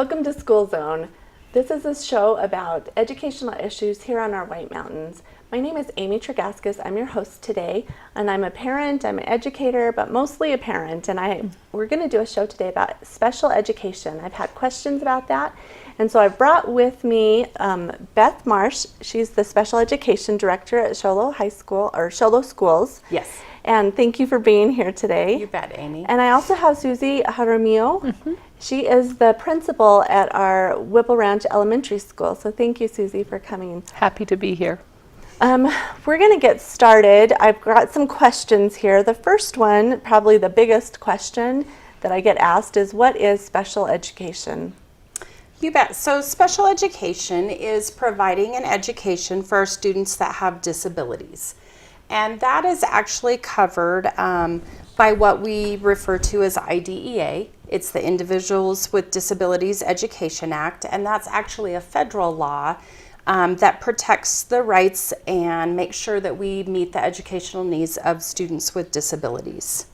Welcome to School Zone. This is a show about educational issues here on our White Mountains. My name is Amy Tregaskes. I'm your host today, and I'm a parent, I'm an educator, but mostly a parent, and we're going to do a show today about special education. I've had questions about that, and so I've brought with me Beth Marsh. She's the special education director at Shoalo High School, or Shoalo Schools. Yes. And thank you for being here today. You bet, Amy. And I also have Suzie Jaramillo. She is the principal at our Whipple Ranch Elementary School. So thank you, Suzie, for coming. Happy to be here. We're going to get started. I've got some questions here. The first one, probably the biggest question that I get asked, is what is special education? You bet. So special education is providing an education for our students that have disabilities. And that is actually covered by what we refer to as IDEA. It's the Individuals with Disabilities Education Act, and that's actually a federal law that protects the rights and makes sure that we meet the educational needs of students with disabilities.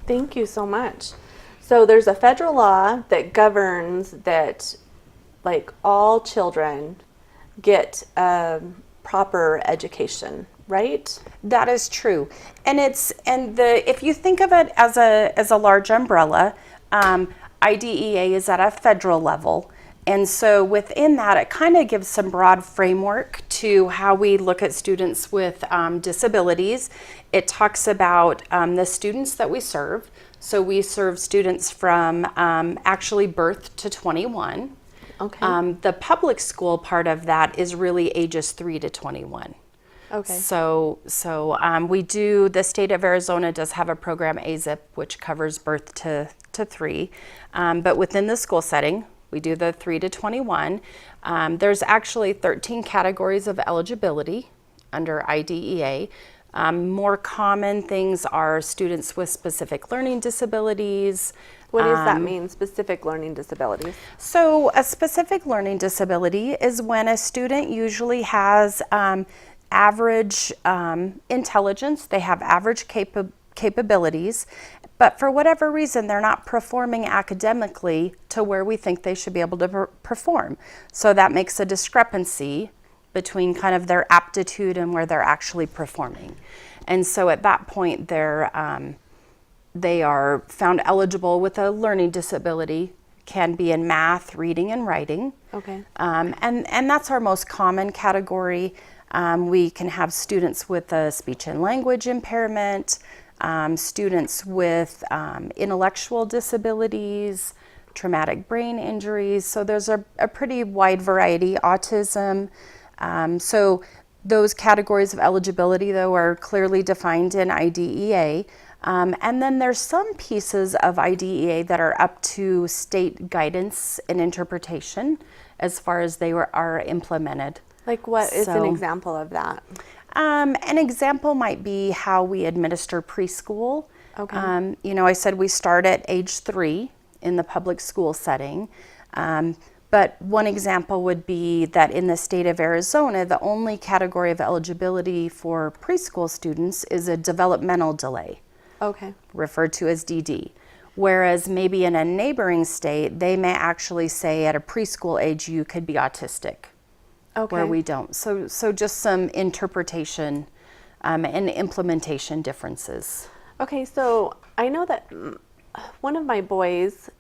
Thank you so much. So there's a federal law that governs that, like, all children get proper education, right? That is true, and if you think of it as a large umbrella, IDEA is at a federal level, and so within that, it kind of gives some broad framework to how we look at students with disabilities. It talks about the students that we serve. So we serve students from actually birth to 21. Okay. The public school part of that is really ages 3 to 21. Okay. So we do, the state of Arizona does have a program, AZIP, which covers birth to 3. But within the school setting, we do the 3 to 21. There's actually 13 categories of eligibility under IDEA. More common things are students with specific learning disabilities. What does that mean, specific learning disabilities? So a specific learning disability is when a student usually has average intelligence, they have average capabilities, but for whatever reason they're not performing academically to where we think they should be able to perform. So that makes a discrepancy between kind of their aptitude and where they're actually performing. And so at that point they are found eligible with a learning disability, can be in math, reading, and writing. Okay. And that's our most common category. We can have students with a speech and language impairment, students with intellectual disabilities, traumatic brain injuries. So there's a pretty wide variety, autism. So those categories of eligibility, though, are clearly defined in IDEA. And then there's some pieces of IDEA that are up to state guidance and interpretation as far as they are implemented. Like what is an example of that? An example might be how we administer preschool. Okay. I said we start at age 3 in the public school setting. But one example would be that in the state of Arizona, the only category of eligibility for preschool students is a developmental delay. Okay. Referred to as DD. Whereas maybe in a neighboring state, they may actually say at a preschool age you could be autistic. Okay. Where we don't. So just some interpretation and implementation differences. Okay, so I know that one of my boys,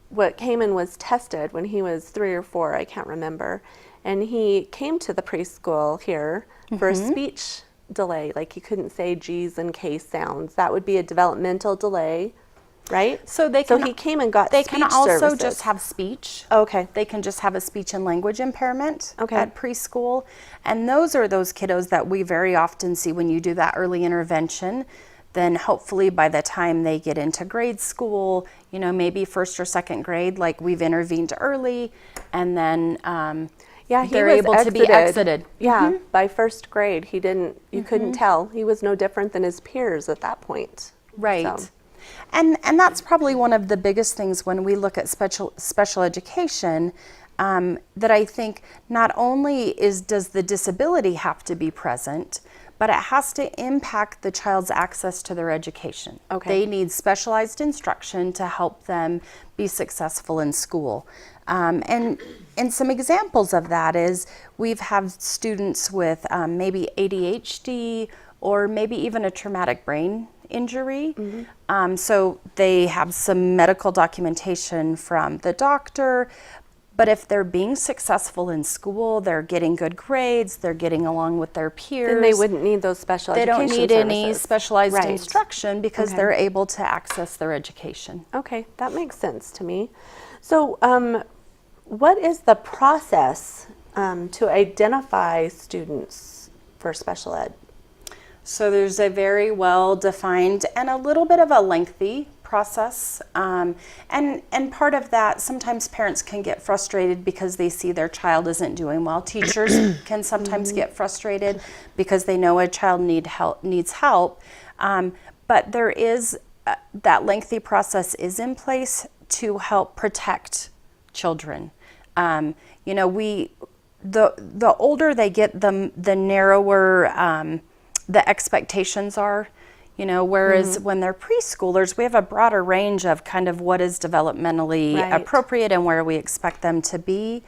what came and was tested when he was 3 or 4, I can't remember, and he came to the preschool here for a speech delay, like he couldn't say G's and K sounds. That would be a developmental delay, right? So he came and got They speech can also services. just have speech. Okay. They can just have a speech and language impairment Okay. at preschool. And those are those kiddos that we very often see when you do that early intervention. Then hopefully by the time they get into grade school, maybe 1st or 2nd grade, like we've intervened early, and then they're able to be exited. Yeah, by 1st grade, he didn't. You couldn't tell. He was no different than his peers at that point. Right. So. And that's probably one of the biggest things when we look at special education, that I think not only does the disability have to be present, but it has to impact the child's access to their education. Okay. They need specialized instruction to help them be successful in school. And some examples of that is we've had students with maybe ADHD or maybe even a traumatic brain injury. So they have some medical documentation from the doctor, but if they're being successful in school, they're getting good grades, they're getting along with their peers. Then they wouldn't need those special They education don't need any services. specialized Right. instruction because Okay. they're able to access their education. Okay, that makes sense to me. So, what is the process to identify students for special ed? So there's a very well defined and a little bit of a lengthy process. And part of that, sometimes parents can get frustrated because they see their child isn't doing well. Teachers can sometimes get frustrated because they know a child needs help. But there is that lengthy process is in place to help protect children. You know, the older they get, the narrower the expectations are, you know, whereas when they're preschoolers, we have a broader range of kind of what is developmentally Right. appropriate and where we expect them to be.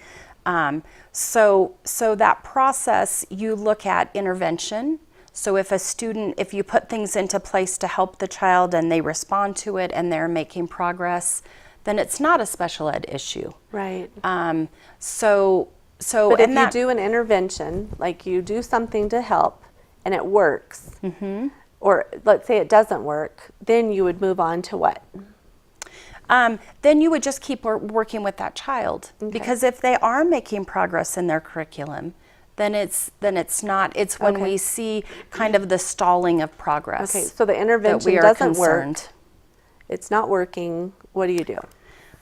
So that process, you look at intervention. So if you put things into place to help the child and they respond to it and they're making progress, then it's not a special ed issue. Right. But But if you do an intervention, like you do something to help and it works, or let's say it doesn't work, then you would move on to what? Then you would just keep working with that child. Because if they are making progress in their curriculum, then it's when Okay. we see kind of the stalling of progress. Okay, so the that intervention we are doesn't concerned. work. It's not working. What do you do?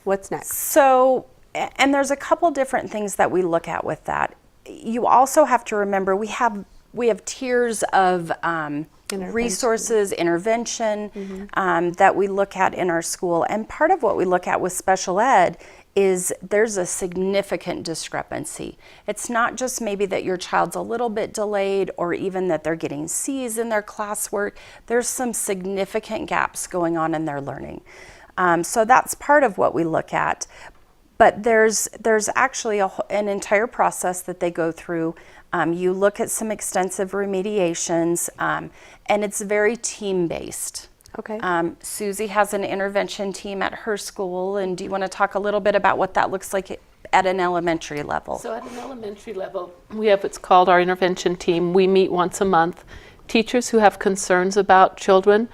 What's next? So, and there's a couple different things that we look at with that. You also have to remember we have tiers of resources, intervention that we look at in our school. And part of what we look at with special ed is there's a significant discrepancy. It's not just maybe that your child's a little bit delayed or even that they're getting C's in their classwork. There's some significant gaps going on in their learning. So that's part of what we look at. But there's actually an entire process that they go through. You look at some extensive remediations, and it's very team-based. Okay. Suzie has an intervention team at her school, and do you want to talk a little bit about what that looks like at an elementary level? So at an elementary level, we have what's called our intervention team. We meet once a month. Teachers who have concerns about children,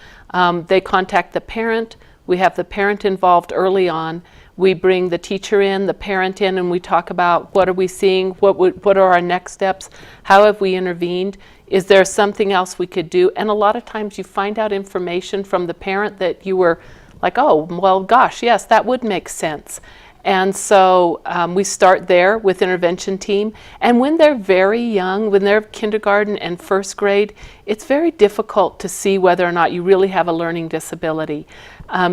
they contact the parent. We have the parent involved early on. We bring the teacher in, the parent in, and we talk about what are we seeing, what are our next steps, how have we intervened, is there something else we could do? And a lot of times you find out information from the parent that you were like, oh, well, gosh, yes, that would make sense. And so we start there with intervention team. And when they're very young, when they're kindergarten and first grade, it's very difficult to see whether or not you really have a learning disability. So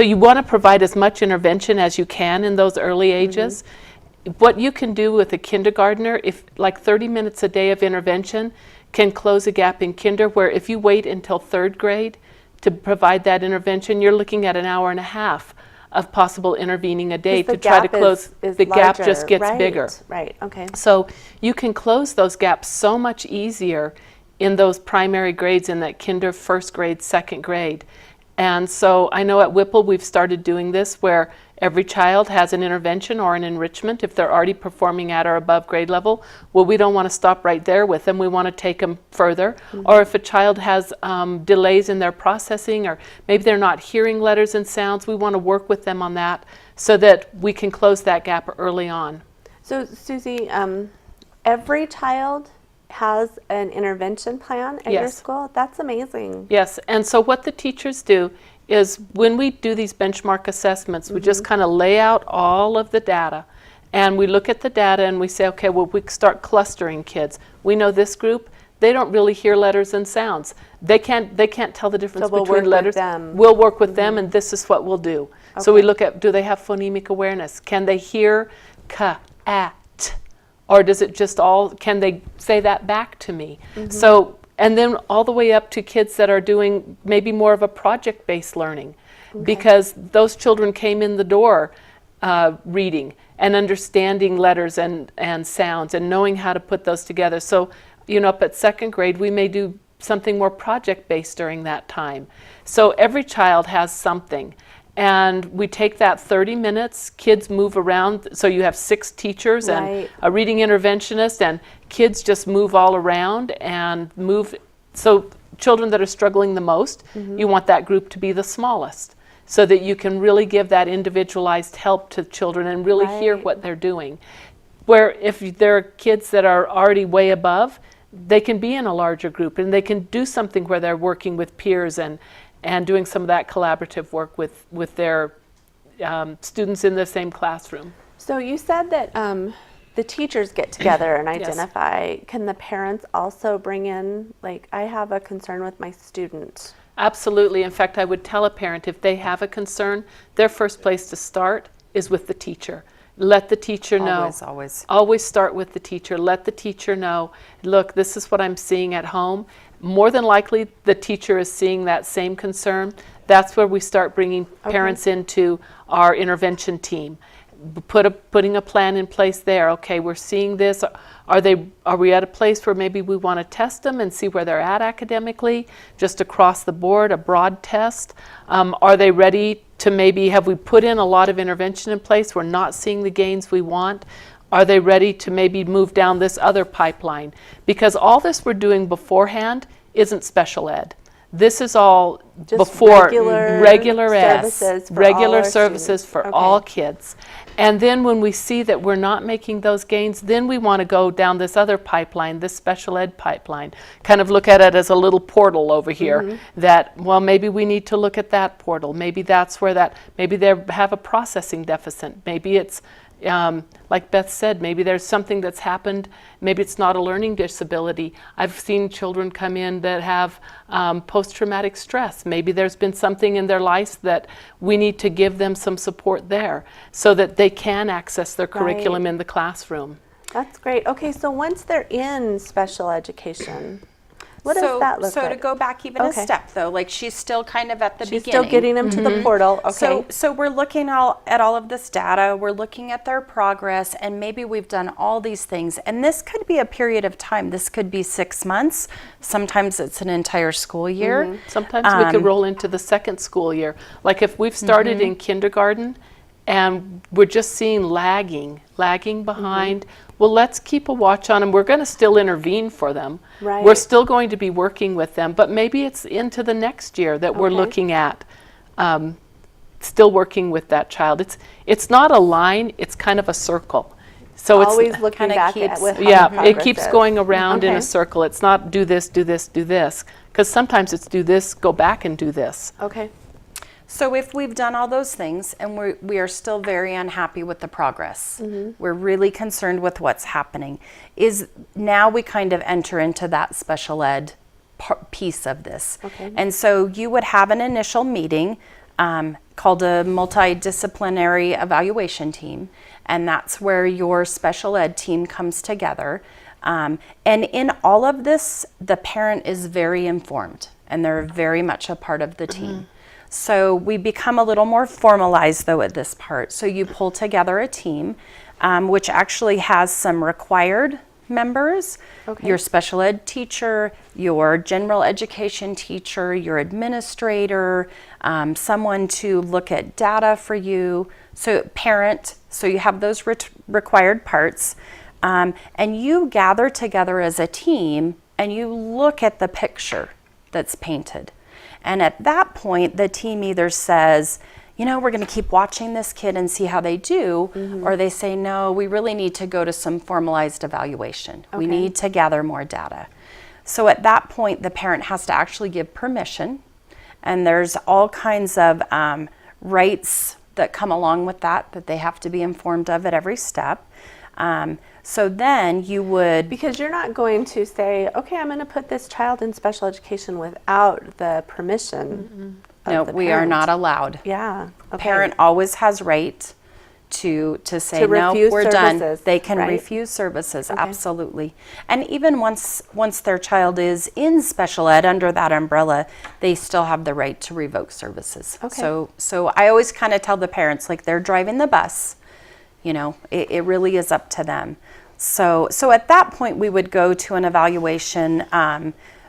you want to provide as much intervention as you can in those early ages. What you can do with a kindergartner, if like 30 minutes a day of intervention can close a gap in kinder, where if you wait until third grade to provide that intervention, you're looking at an hour and a half of possible intervening a day to try to close. The gap just gets bigger. Right, okay. So you can close those gaps so much easier in those primary grades, in that kinder, first grade, second grade. And so I know at Whipple we've started doing this where every child has an intervention or an enrichment if they're already performing at or above grade level. Well, we don't want to stop right there with them. We want to take them further. Or if a child has delays in their processing, or maybe they're not hearing letters and sounds, we want to work with them on that so that we can close that gap early on. So Suzie, every child has an intervention plan at your Yes. school? That's amazing. Yes, and so what the teachers do is when we do these benchmark assessments, we just kind of lay out all of the data, and we look at the data and we say, okay, well, we start clustering kids. We know this group, they don't really hear letters and sounds. They can't tell the difference So we'll between work with letters. them. We'll work with them, and this is what we'll do. So we Okay. look at, do they have phonemic awareness? Can they hear ka, at? Or does it just can they say that back to me? So, and then all the way up to kids that are doing maybe more of a project-based learning, because those children came in the door reading and understanding letters and sounds and knowing how to put those together. So, up at second grade, we may do something more project-based during that time. So every child has something. And we take that 30 minutes, kids move around, so you have 6 teachers and a reading interventionist, and kids just move all around and move. So children that are struggling the most, you want that group to be the smallest, so that you can really give that individualized help to children and really hear what they're doing. Where if there are kids that are already way above, they can be in a larger group and they can do something where they're working with peers and doing some of that collaborative work with their students in the same classroom. So you said that the teachers get together and identify. Can the parents also bring in, like, I have a concern with my student? Absolutely. In fact, I would tell a parent if they have a concern, their first place to start is with the teacher. Let the teacher know. Always start with the teacher. Let the teacher know, look, this is what I'm seeing at home. More than likely, the teacher is seeing that same concern. That's where we start bringing parents into our intervention team. Putting a plan in place there. Okay, we're seeing this. Are we at a place where maybe we want to test them and see where they're at academically, just across the board, a broad test? Are they ready to have we put in a lot of intervention in place? We're not seeing the gains we want. Are they ready to maybe move down this other pipeline? Because all this we're doing beforehand isn't special ed. This is all just before regular services for all kids. And then when we see that we're not making those gains, then we want to go down this other pipeline, this special ed pipeline, kind of look at it as a little portal over here that, well, maybe we need to look at that portal. Maybe that's where maybe they have a processing deficit. Maybe it's, like Beth said, maybe there's something that's happened. Maybe it's not a learning disability. I've seen children come in that have post-traumatic stress. Maybe there's been something in their lives that we need to give them some support there so that they can access their curriculum in the classroom. That's great. Okay, so once they're in special education, what does that look like? So to go back even a step, though, like she's still kind of at the beginning. She's still getting them to the portal. Okay. So we're looking at all of this data. We're looking at their progress, and maybe we've done all these things. And this could be a period of time. This could be 6 months. Sometimes it's an entire school year. Sometimes we could roll into the second school year. Like if we've started in kindergarten and we're just seeing lagging behind, well, let's keep a watch on them. We're going to still intervene for them. Right. We're still going to be working with them, but maybe it's into the next year that we're looking at still working with that child. It's not a line, it's kind of a circle. So always it's looking back at with it keeps going around in a circle. It's not do this, do this, do this, because sometimes it's do this, go back and do this. Okay. So if we've done all those things and we are still very unhappy with the progress, we're really concerned with what's happening, is now we kind of enter into that special ed piece of this. Okay. And so you would have an initial meeting called a multidisciplinary evaluation team, and that's where your special ed team comes together. And in all of this, the parent is very informed and they're very much a part of the team. So we become a little more formalized, though, at this part. So you pull together a team, which actually has some required members, your special ed teacher, your general education teacher, your administrator, someone to look at data for you, so parent, so you have those required parts. And you gather together as a team and you look at the picture that's painted. And at that point, the team either says, we're going to keep watching this kid and see how they do, or they say, no, we really need to go to some formalized evaluation. We need to gather more data. So at that point, the parent has to actually give permission, and there's all kinds of rights that come along with that they have to be informed of at every step. So then you would... Because you're not going to say, okay, I'm going to put this child in special education without the permission of No, the we parent. are not allowed. Yeah. Okay. Parent always has right to say, To no, refuse we're done. services, They can right? refuse services, absolutely. And even once their child is in special ed under that umbrella, they still have the right to revoke services. Okay. So I always kind of tell the parents, like, they're driving the bus, you know, it really is up to them. So at that point, we would go to an evaluation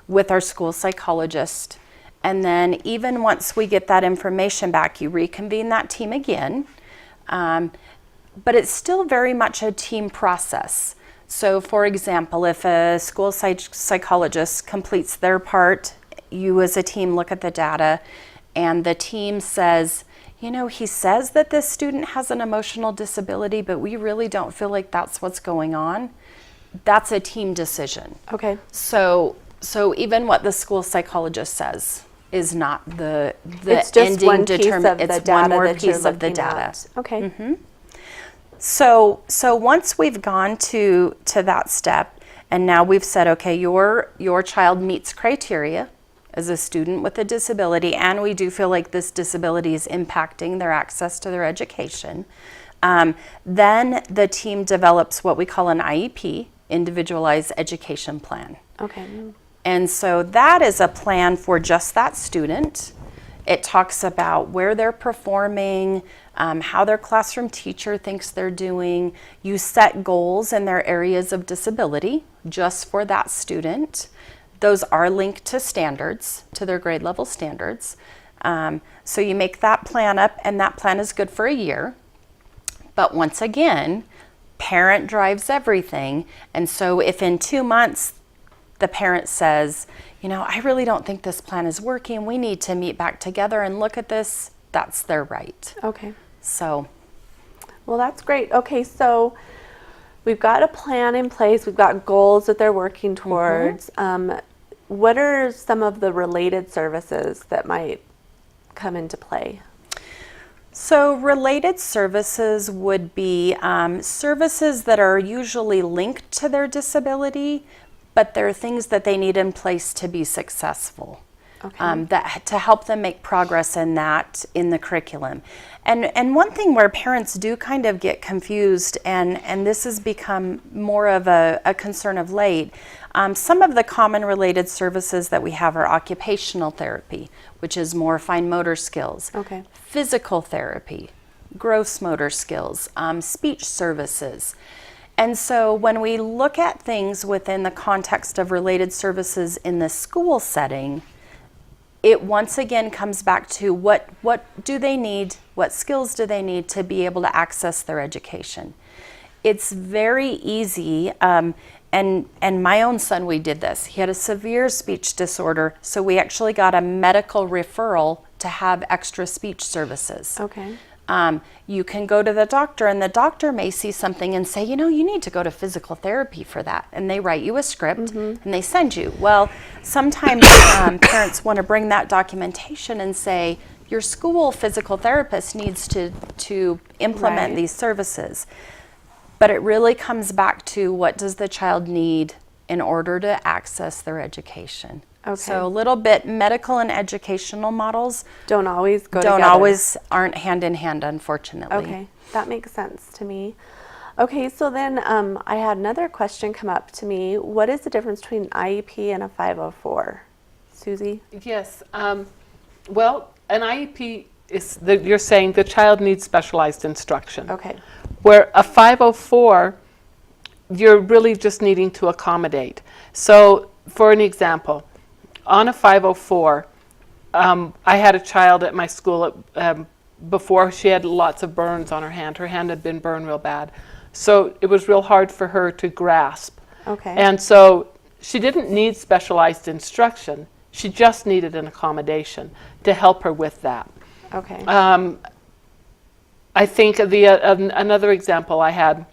with our school psychologist. And then even once we get that information back, you reconvene that team again. But it's still very much a team process. So for example, if a school psychologist completes their part, you as a team look at the data, and the team says, you know, he says that this student has an emotional disability, but we really don't feel like that's what's going on. That's a team decision. Okay. So even what the school psychologist says is not the It's just ending one piece of the it's data one more that you're piece of the looking data. at. Okay. So once we've gone to that step, and now we've said, okay, your child meets criteria as a student with a disability, and we do feel like this disability is impacting their access to their education, then the team develops what we call an IEP, Individualized Education Plan. Okay. And so that is a plan for just that student. It talks about where they're performing, how their classroom teacher thinks they're doing. You set goals in their areas of disability just for that student. Those are linked to standards, to their grade level standards. So you make that plan up, and that plan is good for a year. But once again, parent drives everything. And so if in 2 months the parent says, you know, I really don't think this plan is working, we need to meet back together and look at this, that's their right. Okay. So, Well, that's great. Okay, so we've got a plan in place. We've got goals that they're working towards. What are some of the related services that might come into play? so related services would be services that are usually linked to their disability, but there are things that they need in place to be successful. Okay. That to help them make progress in the curriculum. And one thing where parents do kind of get confused, and this has become more of a concern of late, some of the common related services that we have are occupational therapy, which is more fine motor skills, Okay. physical therapy, gross motor skills, speech services. And so when we look at things within the context of related services in the school setting, it once again comes back to what do they need, what skills do they need to be able to access their education. It's very easy, and my own son, we did this. He had a severe speech disorder, so we actually got a medical referral to have extra speech services. Okay. You can go to the doctor, and the doctor may see something and say, you know, you need to go to physical therapy for that. And they write you a script and they send you. Well, sometimes parents want to bring that documentation and say, your school physical therapist needs to implement Right. these services. But it really comes back to what does the child need in order to access their education. Okay. So a little bit medical and educational models Don't always go don't together. always aren't hand in hand, unfortunately. Okay, that makes sense to me. Okay, so then I had another question come up to me. What is the difference between an IEP and a 504? Suzie? Yes. Well, an IEP is you're saying the child needs specialized instruction. Okay. Where a 504, you're really just needing to accommodate. So, for an example, on a 504, I had a child at my school before. She had lots of burns on her hand. Her hand had been burned real bad. So it was real hard for her to grasp. Okay. And so she didn't need specialized instruction. She just needed an accommodation to help her with that. Okay. I think another example, I had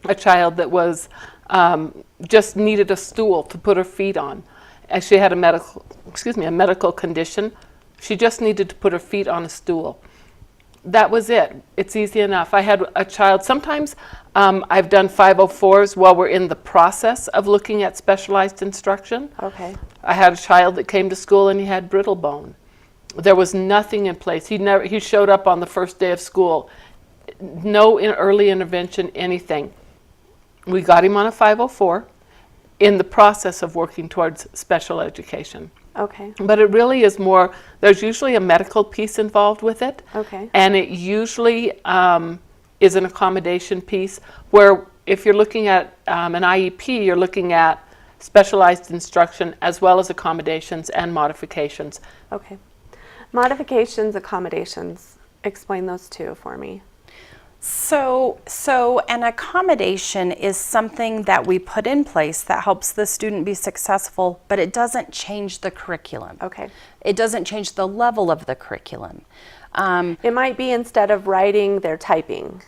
a child that was just needed a stool to put her feet on. And she had a medical condition. She just needed to put her feet on a stool. That was it. It's easy enough. I had a child, sometimes I've done 504s while we're in the process of looking at specialized instruction. Okay. I had a child that came to school and he had brittle bone. There was nothing in place. He showed up on the first day of school no early intervention, anything. We got him on a 504 in the process of working towards special education. Okay. But it really is more, there's usually a medical piece involved with it. Okay. And it usually is an accommodation piece where if you're looking at an IEP, you're looking at specialized instruction as well as accommodations and modifications. Okay. Modifications, accommodations. Explain those two for me. So an accommodation is something that we put in place that helps the student be successful, but it doesn't change the curriculum. Okay. It doesn't change the level of the curriculum. It might be instead of writing, they're typing.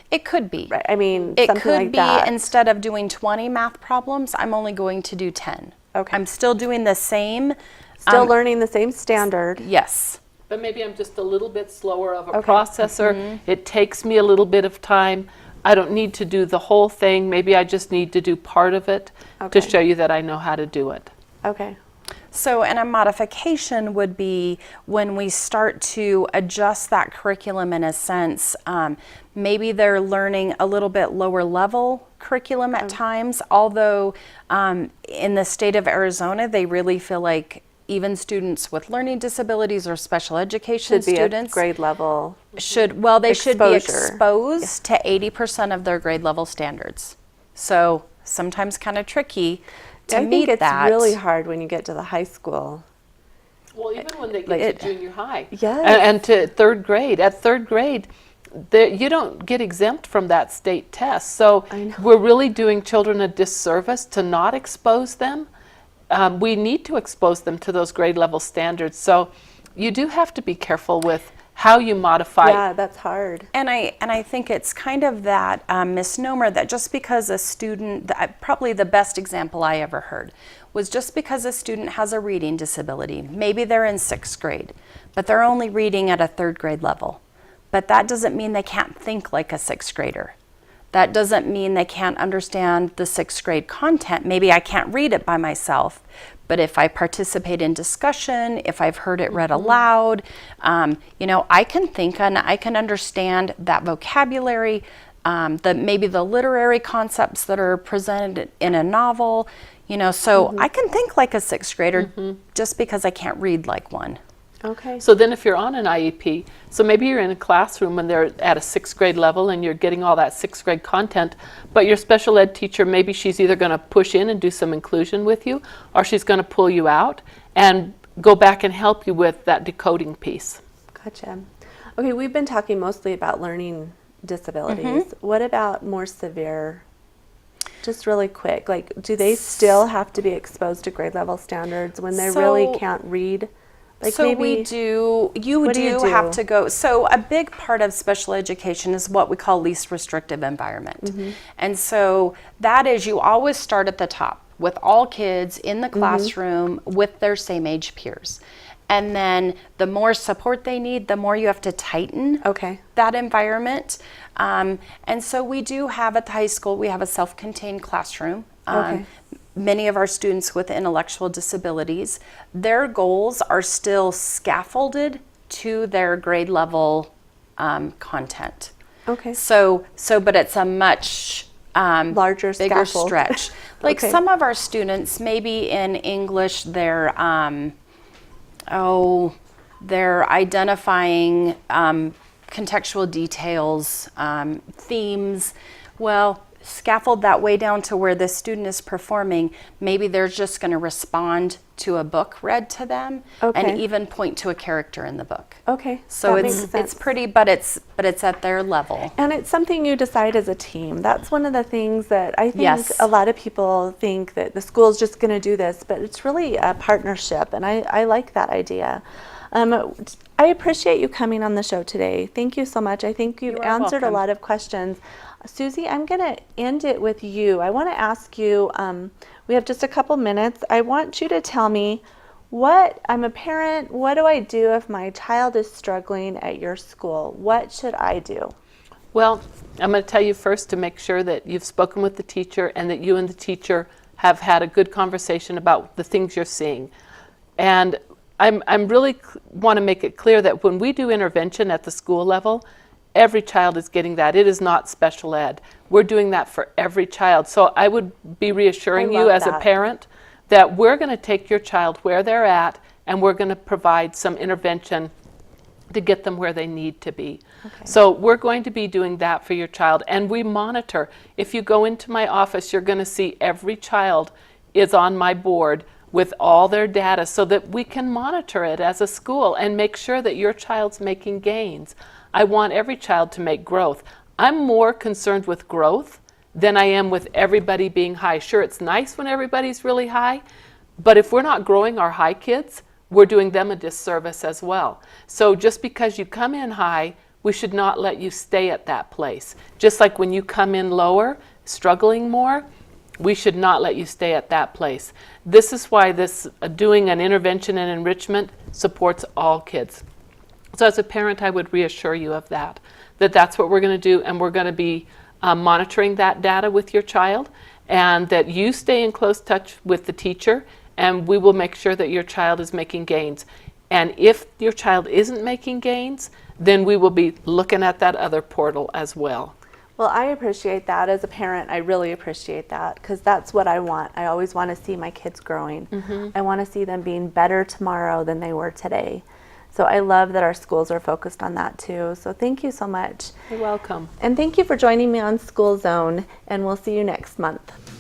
It could be. Right. I mean, It something could like be that. instead of doing 20 math problems, I'm only going to do 10. Okay. I'm still doing the same. Still learning the same standard. Yes. But maybe I'm just a little bit slower of a Okay. processor. It takes me a little bit of time. I don't need to do the whole thing. Maybe I just need to do part of it Okay. to show you that I know how to do it. Okay. So, and a modification would be when we start to adjust that curriculum in a sense. Maybe they're learning a little bit lower level curriculum at times, although in the state of Arizona, they really feel like even students with learning disabilities or special education Should be students at grade level. should be Exposure. exposed to 80% of their grade level standards. So sometimes kind of tricky to I meet think it's that. really hard when you get to the high school. Well, even when they get Like to junior high. Yes. And to third grade. At third grade, you don't get exempt from that state test. So I know. we're really doing children a disservice to not expose them. We need to expose them to those grade level standards. So you do have to be careful with how you modify. Yeah, that's hard. And I think it's kind of that misnomer that just because a student, probably the best example I ever heard was just because a student has a reading disability, maybe they're in 6th grade, but they're only reading at a 3rd grade level. But that doesn't mean they can't think like a 6th grader. That doesn't mean they can't understand the 6th grade content. Maybe I can't read it by myself, but if I participate in discussion, if I've heard it read aloud, I can think and I can understand that vocabulary, maybe the literary concepts that are presented in a novel, so I can think like a 6th grader just because I can't read like one. Okay. So then if you're on an IEP, so maybe you're in a classroom when they're at a 6th grade level and you're getting all that 6th grade content, but your special ed teacher, maybe she's either going to push in and do some inclusion with you, or she's going to pull you out and go back and help you with that decoding piece. Gotcha. Okay, we've been talking mostly about learning disabilities. What about more severe? Just really quick, like, do they still have to be exposed to grade level standards when they really can't read? Like So maybe, we do, you do have to go, so a big part of special education is what we call least restrictive environment. And so that is, you always start at the top with all kids in the classroom with their same age peers. And then the more support they need, the more you have to tighten that environment. And so we do have at the high school, we have a self-contained classroom. Many of our students with intellectual disabilities, their goals are still scaffolded to their grade level content. Okay. So, but it's a much Larger bigger scaffold. stretch. Like Okay. some of our students, maybe in English, they're identifying contextual details, themes. Well, scaffold that way down to where the student is performing. Maybe they're just going to respond to a book read to them and even point to a character in the book. Okay. So that it's makes sense. pretty, but it's at their level. And it's something you decide as a team. That's one of the things that I think Yes. a lot of people think that the school's just going to do this, but it's really a partnership, and I like that idea. I appreciate you coming on the show today. Thank you so much. I think you've You are answered welcome. a lot of questions. Suzie, I'm going to end it with you. I want to ask you, we have just a couple minutes. I want you to tell me I'm a parent, what do I do if my child is struggling at your school? What should I do? Well, I'm going to tell you first to make sure that you've spoken with the teacher and that you and the teacher have had a good conversation about the things you're seeing. And I'm really want to make it clear that when we do intervention at the school level, every child is getting that. It is not special ed. We're doing that for every child. So I would be reassuring you as a parent that we're going to take your child where they're at, and we're going to provide some intervention to get them where they need to be. Okay. So we're going to be doing that for your child, and we monitor. If you go into my office, you're going to see every child is on my board with all their data so that we can monitor it as a school and make sure that your child's making gains. I want every child to make growth. I'm more concerned with growth than I am with everybody being high. Sure, it's nice when everybody's really high, but if we're not growing our high kids, we're doing them a disservice as well. So just because you come in high, we should not let you stay at that place. Just like when you come in lower, struggling more, we should not let you stay at that place. This is why this doing an intervention and enrichment supports all kids. So as a parent, I would reassure you of that that's what we're going to do, and we're going to be monitoring that data with your child, and that you stay in close touch with the teacher, and we will make sure that your child is making gains. And if your child isn't making gains, then we will be looking at that other portal as well. Well, I appreciate that. As a parent, I really appreciate that, because that's what I want. I always want to see my kids growing. I want to see them being better tomorrow than they were today. So I love that our schools are focused on that too. So thank you so much. You're welcome. And thank you for joining me on School Zone, and we'll see you next month.